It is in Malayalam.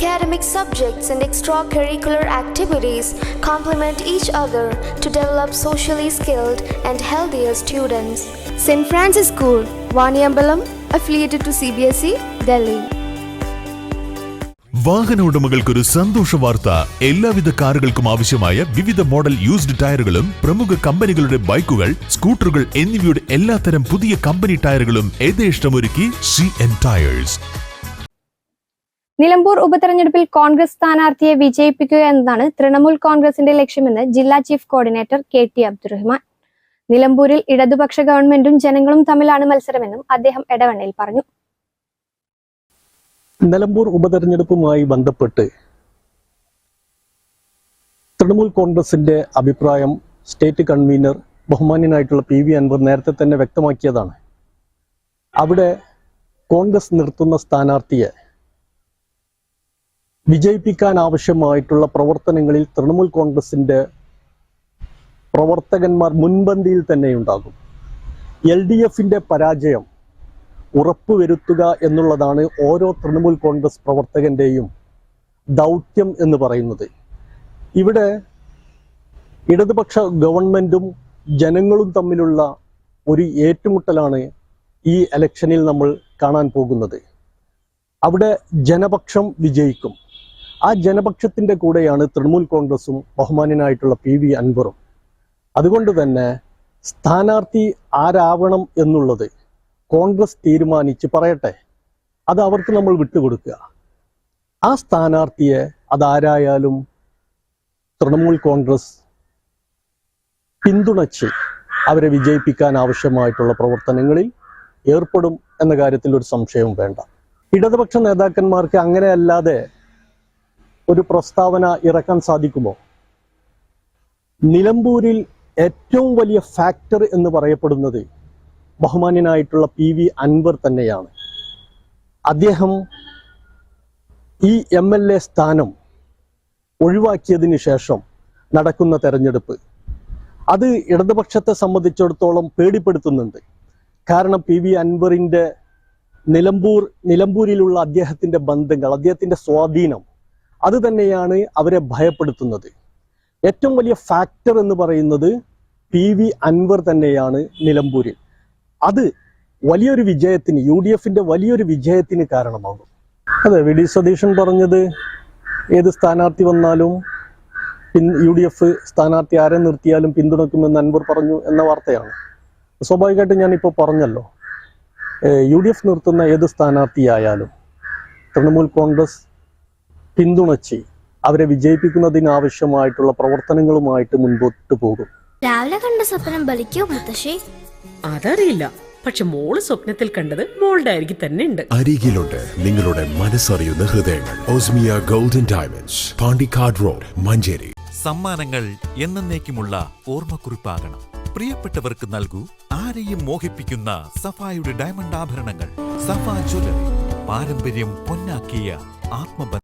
Academic subjects and extracurricular activities complement each other to develop socially skilled and healthier students. St. Francis School, Vaniyambalam, affiliated to CBSE, Delhi. വാഹന ഉടമകൾക്കൊരു സന്തോഷ വാർത്ത. എല്ലാവിധ കാറുകൾക്കും ആവശ്യമായ വിവിധ മോഡൽ യൂസ്ഡ് ടയറുകളും പ്രമുഖ കമ്പനികളുടെ ബൈക്കുകൾ, സ്കൂട്ടറുകൾ എന്നിവയുടെ എല്ലാത്തരം പുതിയ കമ്പനി ടയറുകളും യഥേഷ്ടമൊരുക്കി CN ടയേഴ്സ്. നിലമ്പൂർ ഉപതെരഞ്ഞെടുപ്പിൽ കോൺഗ്രസ് സ്ഥാനാർത്ഥിയെ വിജയിപ്പിക്കുക എന്നതാണ് തൃണമൂൽ കോൺഗ്രസിന്റെ ലക്ഷ്യമെന്ന് ജില്ലാ ചീഫ് കോർഡിനേറ്റർ KT അബ്ദുറഹ്മാൻ. നിലമ്പൂരിൽ ഇടതുപക്ഷ ഗവൺമെന്റും ജനങ്ങളും തമ്മിലാണ് മത്സരമെന്നും അദ്ദേഹം എടവണ്ണയിൽ പറഞ്ഞു. നിലമ്പൂർ ഉപതെരഞ്ഞെടുപ്പുമായി ബന്ധപ്പെട്ട് തൃണമൂൽ കോൺഗ്രസിന്റെ അഭിപ്രായം സ്റ്റേറ്റ് കൺവീനർ ബഹുമാന്യനായിട്ടുള്ള PV അൻവർ നേരത്തെ തന്നെ വ്യക്തമാക്കിയതാണ്. അവിടെ കോൺഗ്രസ് നിർത്തുന്ന സ്ഥാനാർത്ഥിയെ വിജയിപ്പിക്കാൻ ആവശ്യമായിട്ടുള്ള പ്രവർത്തനങ്ങളിൽ തൃണമൂൽ കോൺഗ്രസിന്റെ പ്രവർത്തകന്മാർ മുൻപന്തിയിൽ തന്നെയുണ്ടാകും. LDFന്റെ പരാജയം ഉറപ്പുവരുത്തുക എന്നുള്ളതാണ് ഓരോ തൃണമൂൽ കോൺഗ്രസ് പ്രവർത്തകന്റെയും ദൗത്യം എന്ന് പറയുന്നത്. ഇവിടെ ഇടതുപക്ഷ ഗവൺമെന്റും ജനങ്ങളും തമ്മിലുള്ള ഒരു ഏറ്റുമുട്ടലാണ് ഈ ഇലക്ഷനിൽ നമ്മൾ കാണാൻ പോകുന്നത്. അവിടെ ജനപക്ഷം വിജയിക്കും. ആ ജനപക്ഷത്തിന്റെ കൂടെയാണ് തൃണമൂൽ കോൺഗ്രസും ബഹുമാന്യനായിട്ടുള്ള PV അൻവറും. അതുകൊണ്ട് തന്നെ സ്ഥാനാർത്ഥി ആരാവണം എന്നുള്ളത് കോൺഗ്രസ് തീരുമാനിച്ച് പറയട്ടെ, അത് അവർക്ക് നമ്മൾ വിട്ടുകൊടുക്കുക. ആ സ്ഥാനാർത്ഥിയെ അതാരായാലും തൃണമൂൽ കോൺഗ്രസ് പിന്തുണച്ച് അവരെ വിജയിപ്പിക്കാൻ ആവശ്യമായിട്ടുള്ള പ്രവർത്തനങ്ങളിൽ ഏർപ്പെടും എന്ന കാര്യത്തിൽ ഒരു സംശയവും വേണ്ട. ഇടതുപക്ഷ നേതാക്കന്മാർക്ക് അങ്ങനെയല്ലാതെ ഒരു പ്രസ്താവന ഇറക്കാൻ സാധിക്കുമോ? നിലമ്പൂരിൽ ഏറ്റവും വലിയ ഫാക്ടർ എന്ന് പറയപ്പെടുന്നത് ബഹുമാന്യനായിട്ടുള്ള PV അൻവർ തന്നെയാണ്. അദ്ദേഹം ഈ MLA സ്ഥാനം ഒഴിവാക്കിയതിനു ശേഷം നടക്കുന്ന തെരഞ്ഞെടുപ്പ് അത് ഇടതുപക്ഷത്തെ സംബന്ധിച്ചിടത്തോളം പേടിപ്പെടുത്തുന്നുണ്ട്. കാരണം PV അൻവറിന്റെ നിലമ്പൂരിലുള്ള അദ്ദേഹത്തിന്റെ ബന്ധങ്ങൾ, അദ്ദേഹത്തിന്റെ സ്വാധീനം, അത് തന്നെയാണ് അവരെ ഭയപ്പെടുത്തുന്നത്. ഏറ്റവും വലിയ ഫാക്ടർ എന്ന് പറയുന്നത് PV അൻവർ തന്നെയാണ് നിലമ്പൂരിൽ. അത് വലിയൊരു വിജയത്തിന്, UDFന്റെ വലിയൊരു വിജയത്തിന് കാരണമാകും. അതെ, VD സതീശൻ പറഞ്ഞത് ഏത് സ്ഥാനാർത്ഥി വന്നാലും UDF സ്ഥാനാർത്ഥി ആരെ നിർത്തിയാലും പിന്തുണയ്ക്കുമെന്ന് അൻവർ പറഞ്ഞു എന്ന വാർത്തയാണ്. സ്വാഭാവികമായിട്ടും ഞാനിപ്പോൾ പറഞ്ഞല്ലോ, UDF നിർത്തുന്ന ഏത് സ്ഥാനാർത്ഥിയായാലും തൃണമൂൽ കോൺഗ്രസ് പിന്തുണച്ച് അവരെ വിജയിപ്പിക്കുന്നതിനാവശ്യമായിട്ടുള്ള പ്രവർത്തനങ്ങളുമായിട്ട് മുൻപോട്ട് പോകും. രാവിലെ കണ്ട സ്വപ്നം ബലിക്കോ മുത്തശ്ശി? അതറിയില്ല, പക്ഷെ മോള് സ്വപ്നത്തിൽ കണ്ടത് മോളുടെ അരികിൽ തന്നെ ഉണ്ട്. അരികിലുണ്ട് നിങ്ങളുടെ മനസ്സറിയുന്ന ഹൃദയങ്ങൾ. Osmiya golden diamonds, Pandikkad road, Manjeri. സമ്മാനങ്ങൾ എന്നേക്കുമുള്ള ഓർമ്മക്കുറിപ്പാകണം. പ്രിയപ്പെട്ടവർക്ക് നൽകൂ ആരെയും മോഹിപ്പിക്കുന്ന സഫായുടെ ഡയമണ്ട് ആഭരണങ്ങൾ. സഫ ജ്വല്ലറി, പാരമ്പര്യം പൊന്നാക്കിയ ആത്മബന്ധം.